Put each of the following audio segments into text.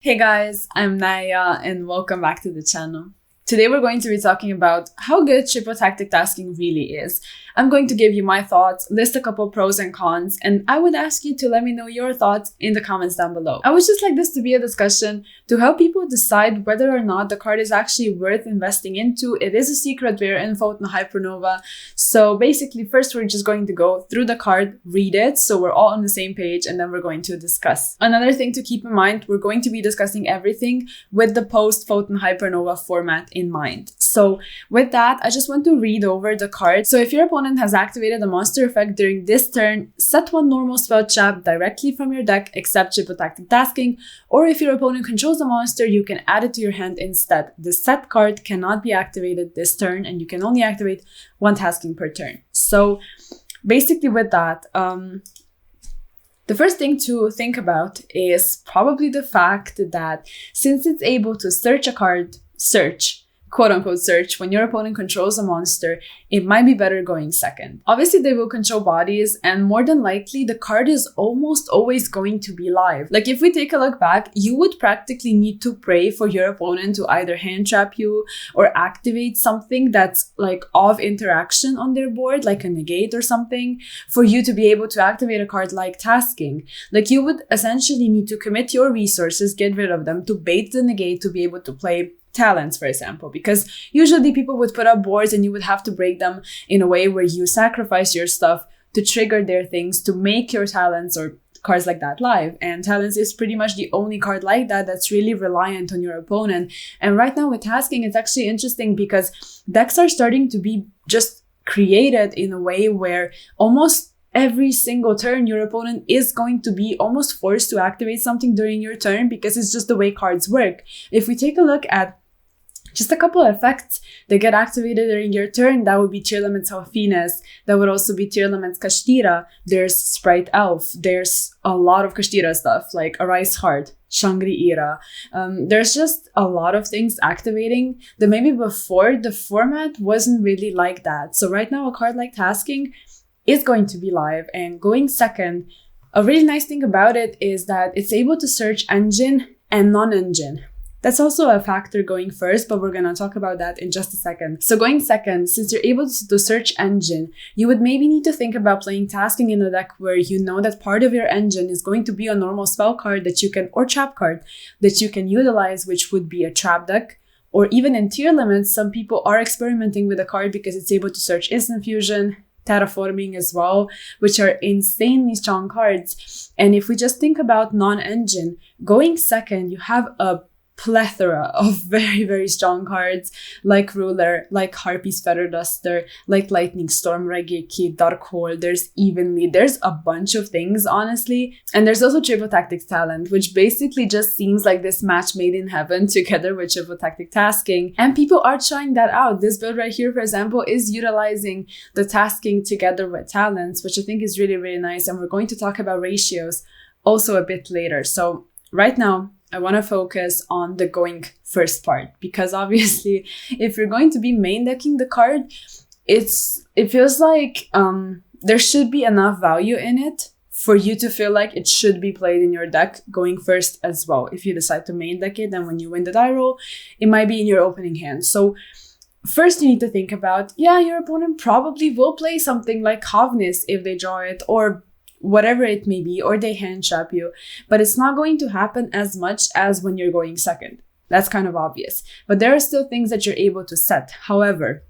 Hey guys, I'm Naya and welcome back to the channel. Today we're going to be talking about how good triple-tactic tasking really is. I'm going to give you my thoughts, list a couple pros and cons, and I would ask you to let me know your thoughts in the comments down below. I would just like this to be a discussion to help people decide whether or not the card is actually worth investing into. It is a secret rare in Photon Hypernova. So basically, first we're just going to go through the card, read it, so we're all on the same page, and then we're going to discuss. Another thing to keep in mind, we're going to be discussing everything with the post-Photon Hypernova format in mind. So with that, I just want to read over the card. So if your opponent has activated a monster effect during this turn, set one normal spell trap directly from your deck except triple-tactic tasking, or if your opponent controls a monster, you can add it to your hand instead. The set card cannot be activated this turn, and you can only activate one tasking per turn. So basically with that, the first thing to think about is probably the fact that since it's able to search a card, quote-unquote search, when your opponent controls a monster, it might be better going second. Obviously, they will control bodies, and more than likely, the card is almost always going to be live. Like, if we take a look back, you would practically need to pray for your opponent to either hand trap you or activate something that's like of interaction on their board, like a negate or something, for you to be able to activate a card like tasking. Like, you would essentially need to commit your resources, get rid of them, to bait the negate to be able to play talents, for example, because usually people would put up boards and you would have to break them in a way where you sacrifice your stuff to trigger their things to make your talents or cards like that live. And talents is pretty much the only card like that that's really reliant on your opponent. And right now with tasking, it's actually interesting because decks are starting to be just created in a way where almost every single turn, your opponent is going to be almost forced to activate something during your turn because it's just the way cards work. If we take a look at just a couple of effects that get activated during your turn, that would be Tearlament's Hofines, that would also be Tearlament's Kashtira, there's Sprite Elf, there's a lot of Kashtira stuff like Arise Heart, Shangri-Ira. There's just a lot of things activating that maybe before the format wasn't really like that. So right now a card like Tasking is going to be live and going second. A really nice thing about it is that it's able to search engine and non-engine. That's also a factor going first, but we're going to talk about that in just a second. So going second, since you're able to search engine, you would maybe need to think about playing tasking in a deck where you know that part of your engine is going to be a normal spell card that you can, or trap card that you can utilize, which would be a trap deck. Or even in tier limits, some people are experimenting with a card because it's able to search instant fusion, terraforming as well, which are insanely strong cards. And if we just think about non-engine, going second, you have a plethora of very, very strong cards like Ruler, like Harpy's Feather Duster, like Lightning Storm, Raigeki, Dark Hole, there's a bunch of things, honestly. And there's also Triple Tactics Talent, which basically just seems like this match made in heaven together with Triple Tactic Tasking. And people are trying that out. This build right here, for example, is utilizing the tasking together with talents, which I think is really, really nice. And we're going to talk about ratios also a bit later. So right now, I want to focus on the going first part, because obviously if you're going to be main decking the card, it feels like there should be enough value in it for you to feel like it should be played in your deck going first as well. If you decide to main deck it, then when you win the die roll, it might be in your opening hand. So first you need to think about, yeah, your opponent probably will play something like Havnis if they draw it, or whatever it may be, or they hand trap you, but it's not going to happen as much as when you're going second. That's kind of obvious, but there are still things that you're able to set. However,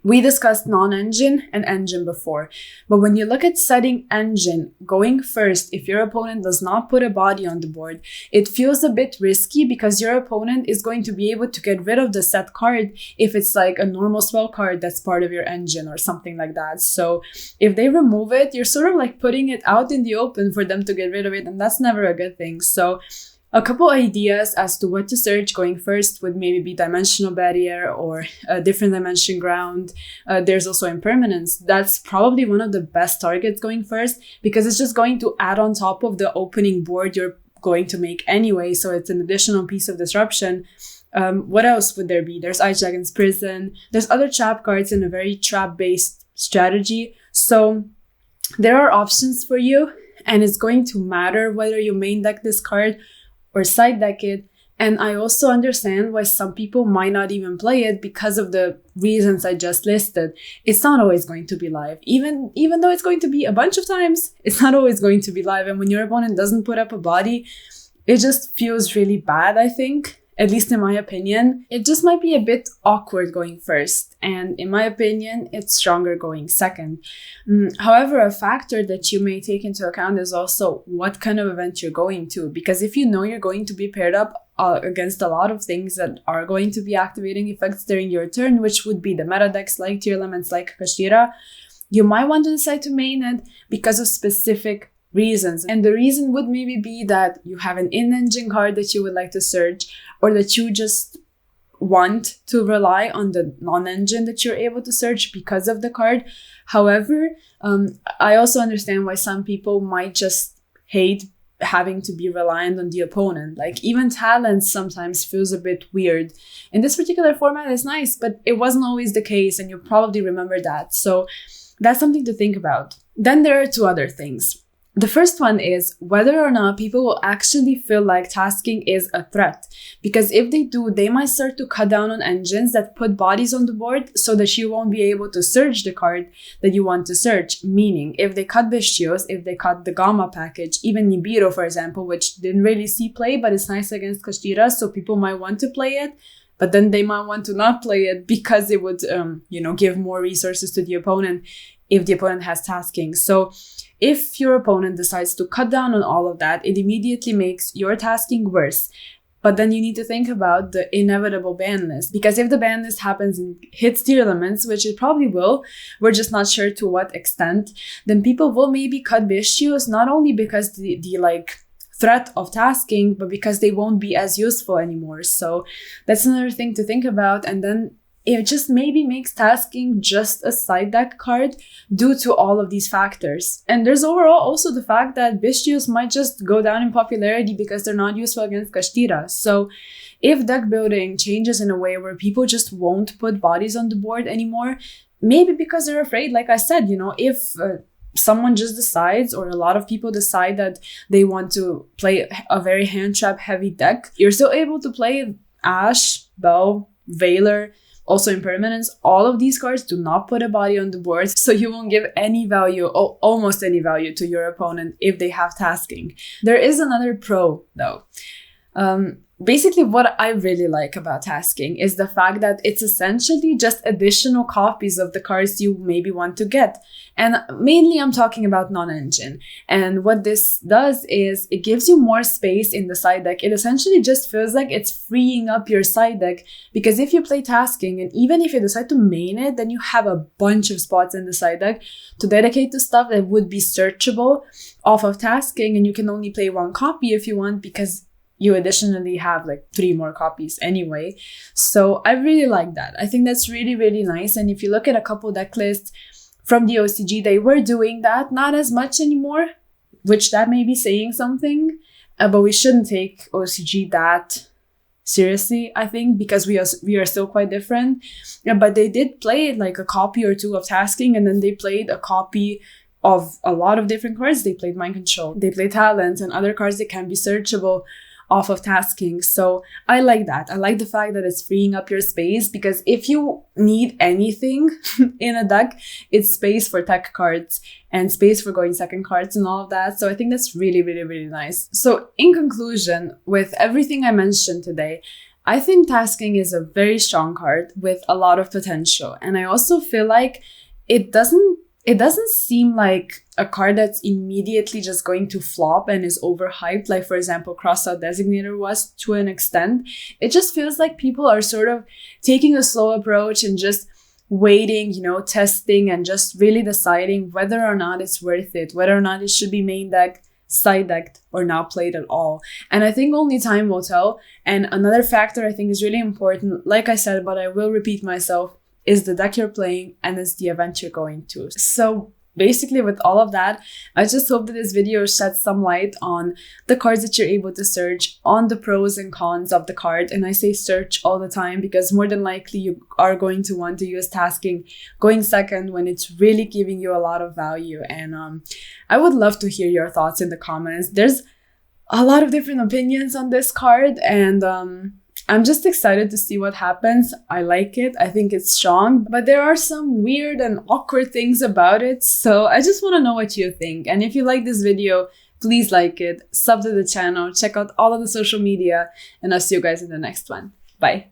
we discussed non-engine and engine before, but when you look at setting engine going first, if your opponent does not put a body on the board, it feels a bit risky because your opponent is going to be able to get rid of the set card if it's like a normal spell card that's part of your engine or something like that. So if they remove it, you're sort of like putting it out in the open for them to get rid of it, and that's never a good thing. So a couple ideas as to what to search going first would maybe be Dimensional Barrier or a different dimension ground. There's also Impermanence. That's probably one of the best targets going first because it's just going to add on top of the opening board you're going to make anyway. So it's an additional piece of disruption. What else would there be? There's Ice Dragon's Prison. There's other trap cards in a very trap-based strategy. So there are options for you, and it's going to matter whether you main deck this card or side deck it. And I also understand why some people might not even play it because of the reasons I just listed. It's not always going to be live. Even though it's going to be a bunch of times, it's not always going to be live. And when your opponent doesn't put up a body, it just feels really bad, I think. At least in my opinion. It just might be a bit awkward going first. And in my opinion, it's stronger going second. However, a factor that you may take into account is also what kind of event you're going to. Because if you know you're going to be paired up against a lot of things that are going to be activating effects during your turn, which would be the meta decks like Tier Elements, like Kashtira, you might want to decide to main it because of specific reasons. And the reason would maybe be that you have an in-engine card that you would like to search, or that you just want to rely on the non-engine that you're able to search because of the card. However, I also understand why some people might just hate having to be reliant on the opponent. Like even talents sometimes feels a bit weird. In this particular format, it's nice, but it wasn't always the case, and you probably remember that. So that's something to think about. Then there are two other things. The first one is whether or not people will actually feel like tasking is a threat. Because if they do, they might start to cut down on engines that put bodies on the board so that you won't be able to search the card that you want to search. Meaning, if they cut Bestios, if they cut the Gamma package, even Nibiru, for example, which didn't really see play, but it's nice against Kashtira, so people might want to play it. But then they might want to not play it because it would, give more resources to the opponent if the opponent has tasking. So if your opponent decides to cut down on all of that, it immediately makes your tasking worse. But then you need to think about the inevitable ban list. Because if the ban list happens and hits Tier Elements, which it probably will, we're just not sure to what extent, then people will maybe cut Bestios, not only because the threat of tasking, but because they won't be as useful anymore. So that's another thing to think about. And then it just maybe makes tasking just a side deck card due to all of these factors. And there's overall also the fact that Bestios might just go down in popularity because they're not useful against Kashtira. So if deck building changes in a way where people just won't put bodies on the board anymore, maybe because they're afraid, like I said, if someone just decides, or a lot of people decide that they want to play a very hand trap heavy deck, you're still able to play Ash, Bell, Veiler, also Impermanence. All of these cards do not put a body on the board, so you won't give any value, or almost any value, to your opponent if they have tasking. There is another pro, though. Basically, what I really like about tasking is the fact that it's essentially just additional copies of the cards you maybe want to get. And mainly I'm talking about non-engine. And what this does is it gives you more space in the side deck. It essentially just feels like it's freeing up your side deck, because if you play tasking, and even if you decide to main it, then you have a bunch of spots in the side deck to dedicate to stuff that would be searchable off of tasking, and you can only play one copy if you want, because you additionally have like 3 more copies anyway. So I really like that. I think that's really, really nice. And if you look at a couple deck lists from the OCG, they were doing that, not as much anymore, which that may be saying something, but we shouldn't take OCG that seriously, I think, because we are still quite different. Yeah, but they did play like a copy or two of tasking, and then they played a copy of a lot of different cards. They played Mind Control, they played Talent, and other cards that can be searchable off of tasking. So I like that. I like the fact that it's freeing up your space, because if you need anything in a deck, it's space for tech cards and space for going second cards and all of that. So I think that's really, really, really nice. So in conclusion, with everything I mentioned today, I think tasking is a very strong card with a lot of potential. And I also feel like it doesn't seem like a card that's immediately just going to flop and is overhyped, like, for example, Crossout Designator was to an extent. It just feels like people are sort of taking a slow approach and just waiting, testing, and just really deciding whether or not it's worth it, whether or not it should be main deck, side decked, or not played at all. And I think only time will tell. And another factor I think is really important, like I said, but I will repeat myself, is the deck you're playing and is the event you're going to. So basically, with all of that, I just hope that this video sheds some light on the cards that you're able to search, on the pros and cons of the card. And I say search all the time because more than likely you are going to want to use tasking going second when it's really giving you a lot of value. And I would love to hear your thoughts in the comments. There's a lot of different opinions on this card, and I'm just excited to see what happens. I like it. I think it's strong, but there are some weird and awkward things about it. So I just want to know what you think. And if you like this video, please like it, sub to the channel, check out all of the social media, and I'll see you guys in the next one. Bye.